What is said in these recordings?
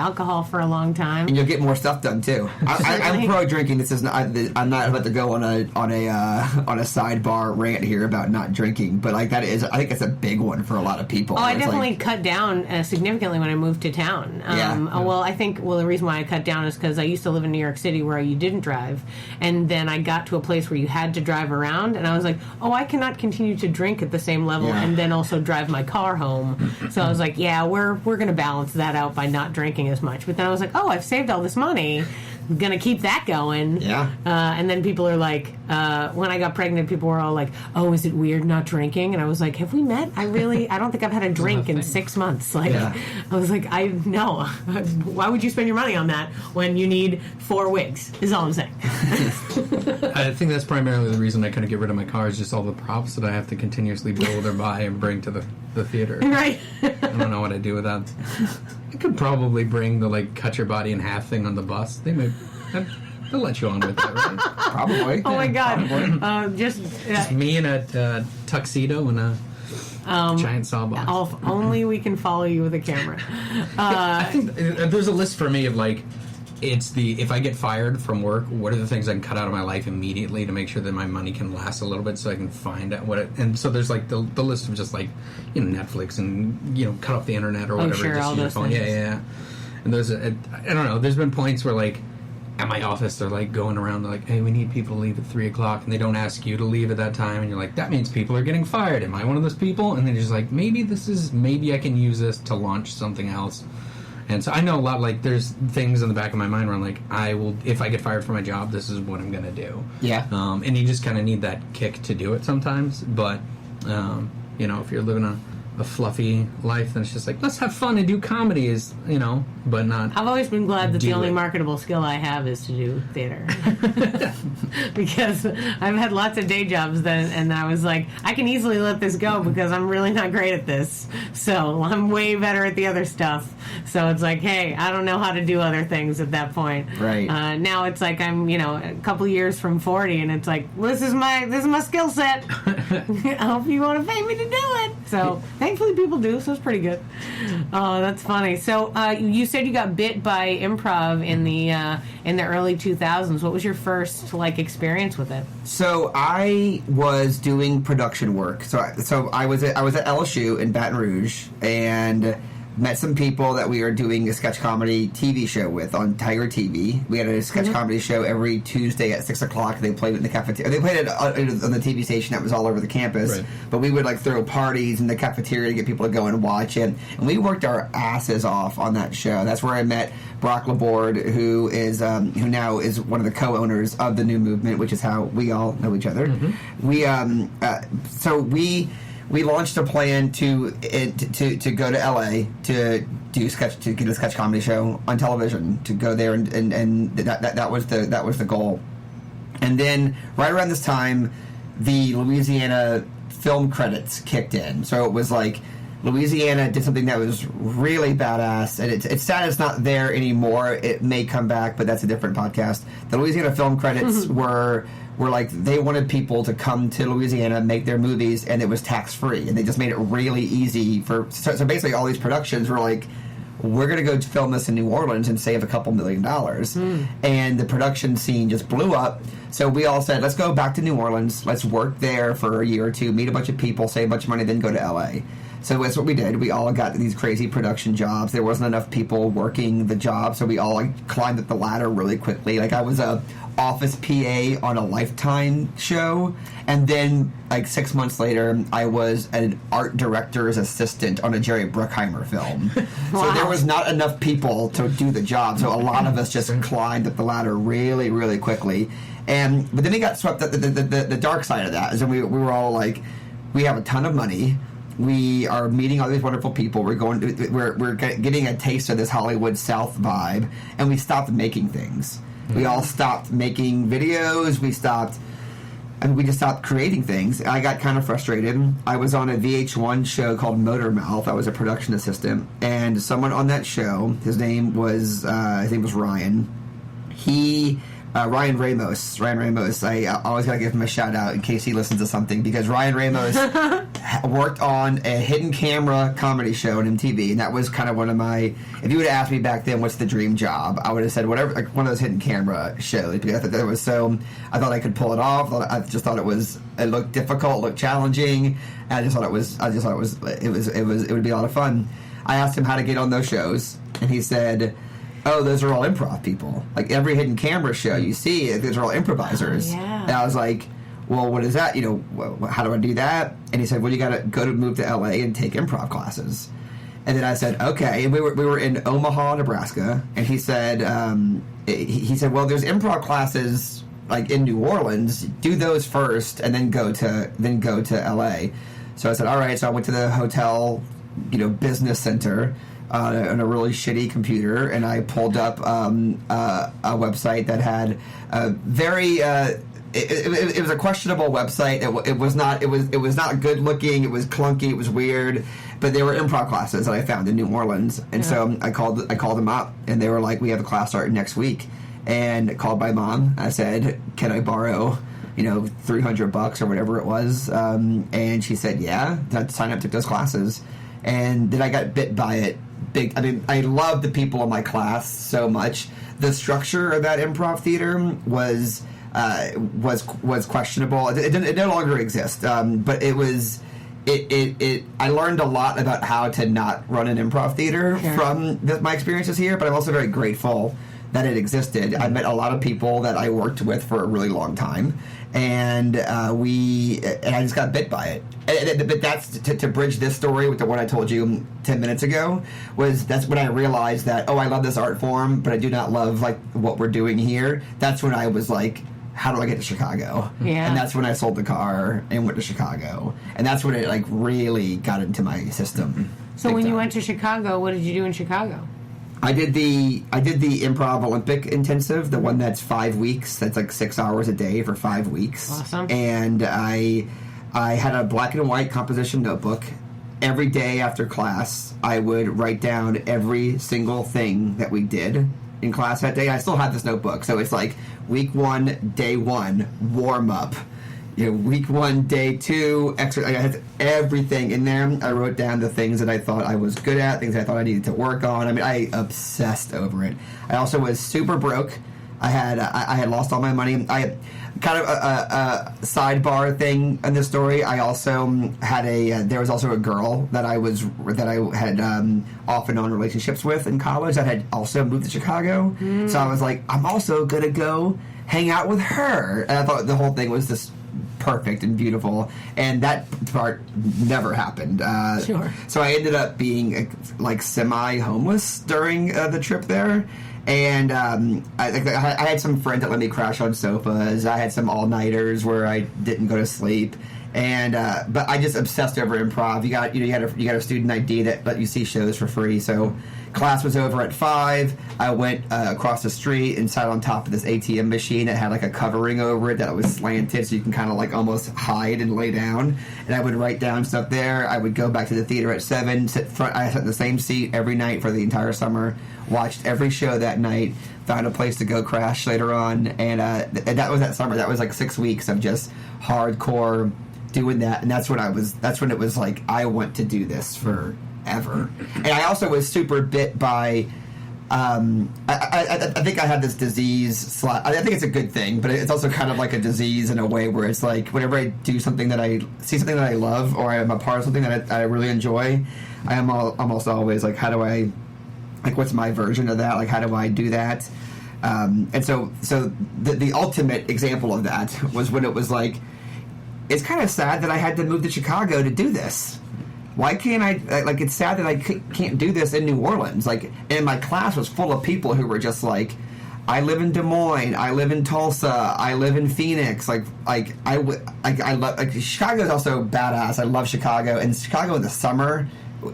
alcohol for a long time. And you'll get more stuff done too. I'm pro drinking. This is not. I'm not about to go on a sidebar rant here about not drinking, but like that is. I think it's a big one for a lot of people. Oh, I definitely cut down significantly when I moved to town. Well, I think the reason why I cut down is because I used to live in New York City where you didn't drive, and then I got to a place where you had to drive around, and I was like, oh, I cannot continue to drink at the same level and then also drive my car home. So I was like, yeah, we're going to balance that out by not drinking as much. But then I was like, oh, I've saved all this money. I'm going to keep that going. Yeah. And then people are like, when I got pregnant, people were all like, oh, is it weird not drinking? And I was like, have we met? I don't think I've had a drink in 6 months. Like, I was like, no. Why would you spend your money on that when you need 4 wigs, is all I'm saying. I think that's primarily the reason I couldn't get rid of my car, is just all the props that I have to continuously build or buy and bring to the theater. Right. I don't know what I do with that. I could probably bring the, like, cut your body in half thing on the bus. They'll let you on with that, right? Probably. Oh, my God. Just me in a tuxedo and a giant sawbox. If only we can follow you with a camera. I think there's a list for me of, like, if I get fired from work, what are the things I can cut out of my life immediately to make sure that my money can last a little bit, so I can find out and so there's like the list of just like, Netflix and, cut off the internet or whatever. Sure, all those things. Yeah. And those, I don't know, there's been points where, like, at my office, they're like going around like, hey, we need people to leave at 3:00, and they don't ask you to leave at that time, and you're like, that means people are getting fired. Am I one of those people? And then you're just like, maybe I can use this to launch something else. And so I know a lot, like, there's things in the back of my mind where I'm like, if I get fired from my job, this is what I'm going to do. Yeah. And you just kind of need that kick to do it sometimes. But, if you're living a fluffy life, then it's just like, let's have fun and do comedy, but not. I've always been glad that the only marketable skill I have is to do theater. Because I've had lots of day jobs then, and I was like, I can easily let this go because I'm really not great at this. So I'm way better at the other stuff. So it's like, hey, I don't know how to do other things at that point. Right. Now it's like I'm, a couple years from 40, and it's like, well, this is my skill set. I hope you want to pay me to do it. So thankfully people do, so it's pretty good. Oh, that's funny. So you said you got bit by improv in the early 2000s. What was your first experience with it? So I was doing production work. So I was at LSU in Baton Rouge and met some people that we are doing a sketch comedy TV show with on Tiger TV. We had a sketch comedy show every Tuesday at 6:00. They played it in the cafeteria. They played it on the TV station that was all over the campus. Right. But we would throw parties in the cafeteria to get people to go and watch it. And we worked our asses off on that show. That's where I met Brock Laborde, who now is one of the co-owners of the New Movement, which is how we all know each other. Mm-hmm. We launched a plan to go to LA to get a sketch comedy show on television, to go there and that was the goal. And then right around this time, the Louisiana film credits kicked in. So it was like Louisiana did something that was really badass, and its status not there anymore. It may come back, but that's a different podcast. The Louisiana film credits were like, they wanted people to come to Louisiana and make their movies, and it was tax-free, and they just made it really easy so basically all these productions were like, we're going to go film this in New Orleans and save a couple $1 million. And the production scene just blew up. So we all said, let's go back to New Orleans, let's work there for a year or two, meet a bunch of people, save a bunch of money, then go to LA. So that's what we did. We all got these crazy production jobs. There wasn't enough people working the job, so we all climbed up the ladder really quickly. I was a office PA on a Lifetime show, and then 6 months later, I was an art director's assistant on a Jerry Bruckheimer film. Wow. So there was not enough people to do the job, so a lot of us just climbed up the ladder really, really quickly. But then we got swept. The dark side of that is that we were all like, we have a ton of money. We are meeting all these wonderful people. We're getting a taste of this Hollywood South vibe, and we stopped making things. We all stopped making videos. We just stopped creating things. I got kind of frustrated. I was on a VH1 show called Motor Mouth. I was a production assistant, and someone on that show, his name was Ryan. He Ryan Ramos. I always gotta give him a shout out in case he listens to something, because Ryan Ramos worked on a hidden camera comedy show on MTV, and that was kind of one of my. If you would have asked me back then, what's the dream job, I would have said whatever, like one of those hidden camera shows, because I thought that was so. I thought I could pull it off. I just thought it looked difficult, looked challenging. And I just thought it would be a lot of fun. I asked him how to get on those shows, and he said, "Oh, those are all improv people. Like every hidden camera show you see, those are all improvisers." Oh, yeah. And I was like, "Well, what is that? You know, how do I do that?" And he said, "Well, you got to move to LA and take improv classes." And then I said, "Okay." And we were in Omaha, Nebraska, and he said, he said, "Well, there's improv classes like in New Orleans. Do those first, and then go to LA." So I said, "All right." So I went to the hotel, business center. On a really shitty computer, and I pulled up a website that had a very. It was a questionable website. It was not good looking. It was clunky. It was weird. But they were improv classes that I found in New Orleans, and so I called them up, and they were like, "We have a class starting next week." And I called my mom. I said, "Can I borrow $300 or whatever it was?" And she said, "Yeah." I signed up, took those classes, and then I got bit by it. I mean, I loved the people in my class so much. The structure of that improv theater was questionable. It no longer exists, but it was. I learned a lot about how to not run an improv theater from my experiences here. But I'm also very grateful that it existed. I met a lot of people that I worked with for a really long time, and I just got bit by it. But that's to bridge this story with the one I told you 10 minutes ago. That's when I realized that I love this art form, but I do not love like what we're doing here. That's when I was like, how do I get to Chicago? Yeah. And that's when I sold the car and went to Chicago, and that's when it like really got into my system. So when you went to Chicago, what did you do in Chicago? I did the Improv Olympic intensive, the one that's 5 weeks. That's like 6 hours a day for 5 weeks. Awesome. And I had a black and white composition notebook. Every day after class, I would write down every single thing that we did in class that day. I still have this notebook, so it's like week 1, day 1, warm up. Week 1, day 2, extra. I had everything in there. I wrote down the things that I thought I was good at, things I thought I needed to work on. I mean, I obsessed over it. I also was super broke. I had lost all my money. I had kind of a sidebar thing in this story. I also had there was also a girl that I had off and on relationships with in college that had also moved to Chicago. So I was like, I'm also gonna go hang out with her. And I thought the whole thing was just perfect and beautiful, and that part never happened. Sure. So I ended up being like semi-homeless during the trip there, and I had some friends that let me crash on sofas. I had some all-nighters where I didn't go to sleep, and but I just obsessed over improv. You got a student ID that let you see shows for free. So class was over at 5. I went across the street and sat on top of this ATM machine that had like a covering over it that was slanted, so you can kind of like almost hide and lay down. And I would write down stuff there. I would go back to the theater at 7. I sat in the same seat every night for the entire summer. Watched every show that night. Found a place to go crash later on, and that was that summer. That was like 6 weeks of just hardcore doing that, and that's when it was like, I want to do this forever. And I also was super bit by I think I had this disease I think it's a good thing, but it's also kind of like a disease in a way where it's like whenever I do something that I see something that I love, or I am a part of something that I really enjoy, I am almost always like, how do I, like, what's my version of that, like how do I do that? And so the ultimate example of that was when it was like, it's kind of sad that I had to move to Chicago to do this. Why can't I, like, it's sad that I can't do this in New Orleans. Like, and my class was full of people who were just like, I live in Des Moines, I live in Tulsa, I live in Phoenix. I love, like, Chicago's also badass. I love Chicago, and Chicago in the summer,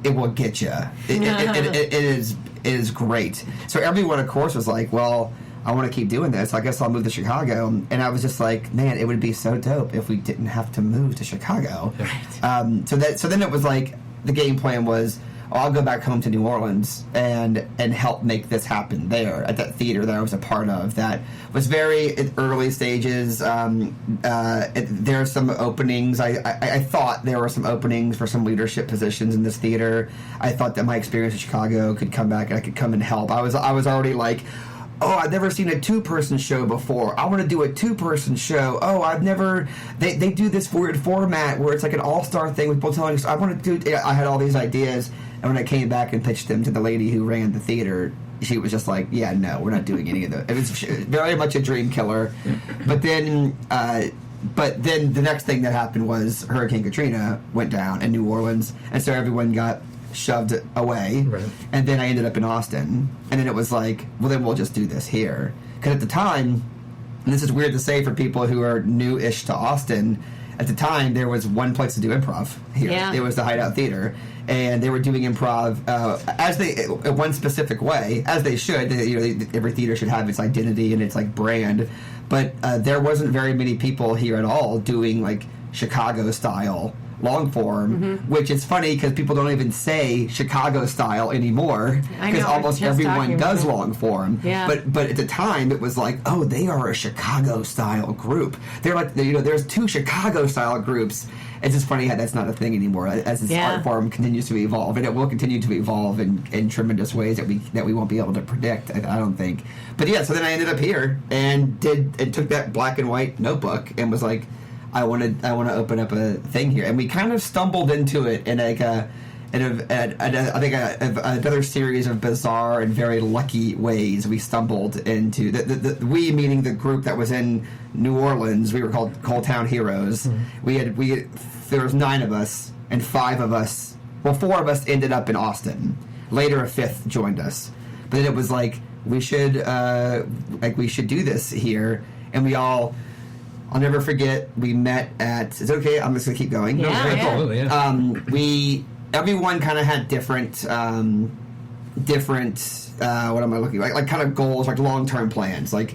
it will get you. It is great. So everyone, of course, was like, well, I want to keep doing this. I guess I'll move to Chicago. And I was just like, man, it would be so dope if we didn't have to move to Chicago. Right. So then it was like, the game plan was, I'll go back home to New Orleans and help make this happen there at that theater that I was a part of. That was very in early stages. There are some openings. I thought there were some openings for some leadership positions in this theater. I thought that my experience in Chicago could come back and I could come and help. I was already like, oh, I've never seen a 2-person show before. I want to do a 2-person show. Oh, I've never... They do this weird format where it's like an all-star thing with people telling us, I want to do... I had all these ideas, and when I came back and pitched them to the lady who ran the theater, she was just like, yeah, no, we're not doing any of those. It was very much a dream killer. But then the next thing that happened was Hurricane Katrina went down in New Orleans, and so everyone got shoved away, right. And then I ended up in Austin, and then it was like, well, then we'll just do this here. Because at the time, and this is weird to say for people who are new-ish to Austin, at the time there was one place to do improv here. Yeah. It was the Hideout Theater, and they were doing improv one specific way, as they should. Every theater should have its identity and its like brand, but there wasn't very many people here at all doing like Chicago style long form, which is funny because people don't even say Chicago style anymore because almost everyone does long form. Yeah. But at the time it was like, oh, they are a Chicago style group. They're like, there's 2 Chicago style groups. It's just funny how that's not a thing anymore as this art form continues to evolve, and it will continue to evolve in tremendous ways that we won't be able to predict. I don't think. But yeah, so then I ended up here and took that black and white notebook and was like, I want to open up a thing here, and we kind of stumbled into it in I think another series of bizarre and very lucky ways. We stumbled into we meaning the group that was in New Orleans. We were called Coal Town Heroes. There was 9 of us, and 5 of us. Well, 4 of us ended up in Austin. Later, a 5th joined us, but then it was like we should do this here, and we all. I'll never forget, we met at... It's okay, I'm just going to keep going. Everyone kind of had different what am I looking like kind of goals, like long-term plans. Like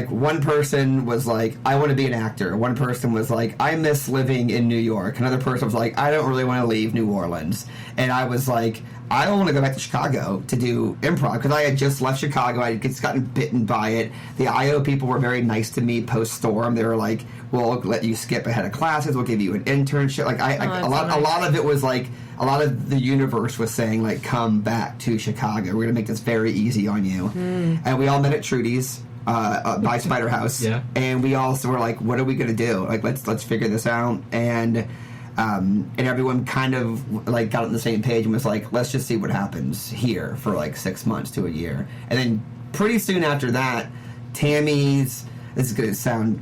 one person was like, I want to be an actor. One person was like, I miss living in New York. Another person was like, I don't really want to leave New Orleans. And I was like, I want to go back to Chicago to do improv because I had just left Chicago. I had just gotten bitten by it. The IO people were very nice to me post-storm. They were like, we'll let you skip ahead of classes. We'll give you an internship. Like a lot of it was like, a lot of the universe was saying like, come back to Chicago. We're going to make this very easy on you. And we all met at Trudy's by Spider House. Yeah. And we all were like, what are we going to do? Like, let's figure this out. And everyone kind of like got on the same page and was like, let's just see what happens here for like 6 months to a year. And then pretty soon after that, Tammy's, this is going to sound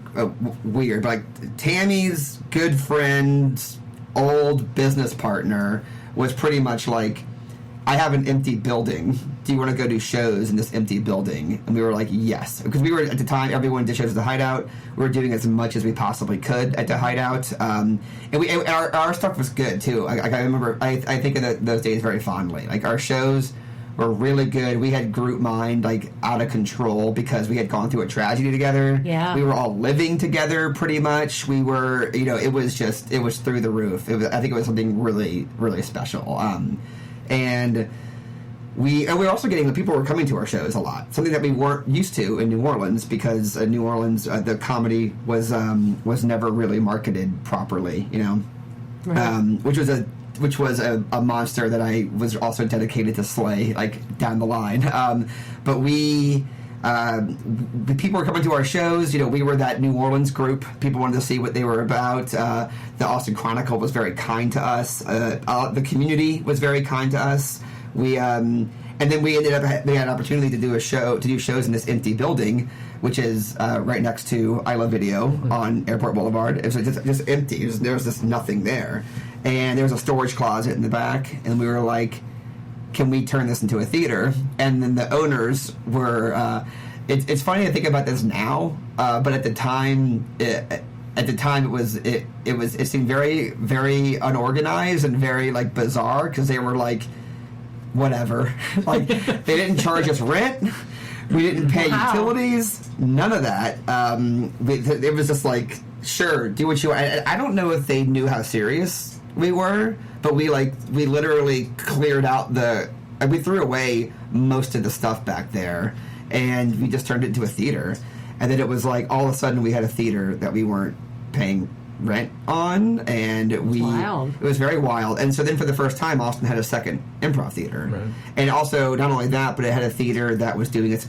weird, but like Tammy's good friend, old business partner was pretty much like, I have an empty building. Do you want to go do shows in this empty building? And we were like, yes. Because we were, at the time, everyone did shows at the Hideout. We were doing as much as we possibly could at the Hideout. And our stuff was good, too. I remember, I think of those days very fondly. Like, our shows were really good. We had group mind, like, out of control because we had gone through a tragedy together. Yeah. We were all living together, pretty much. We were, it was through the roof. I think it was something really, really special. And we were also getting, the people were coming to our shows a lot. Something that we weren't used to in New Orleans because in New Orleans, the comedy was never really marketed properly, right. Which was a monster that I was also dedicated to slay, like, down the line. But people were coming to our shows. We were that New Orleans group. People wanted to see what they were about. The Austin Chronicle was very kind to us. The community was very kind to us. And then we ended up we had an opportunity to do shows in this empty building, which is right next to I Love Video on Airport Boulevard. It was just empty. There was just nothing there, and there was a storage closet in the back. And we were like, can we turn this into a theater? And then the owners were. It's funny to think about this now, but at the time, it seemed very, very unorganized and very like bizarre because they were like, whatever, like they didn't charge us rent, we didn't pay utilities, none of that. It was just like, sure, do what you want. I don't know if they knew how serious we were, but we literally cleared out we threw away most of the stuff back there, and we just turned it into a theater. And then it was like all of a sudden we had a theater that we weren't paying rent on, and it was very wild. And so then for the first time, Austin had a second improv theater, and also not only that, but it had a theater that was doing its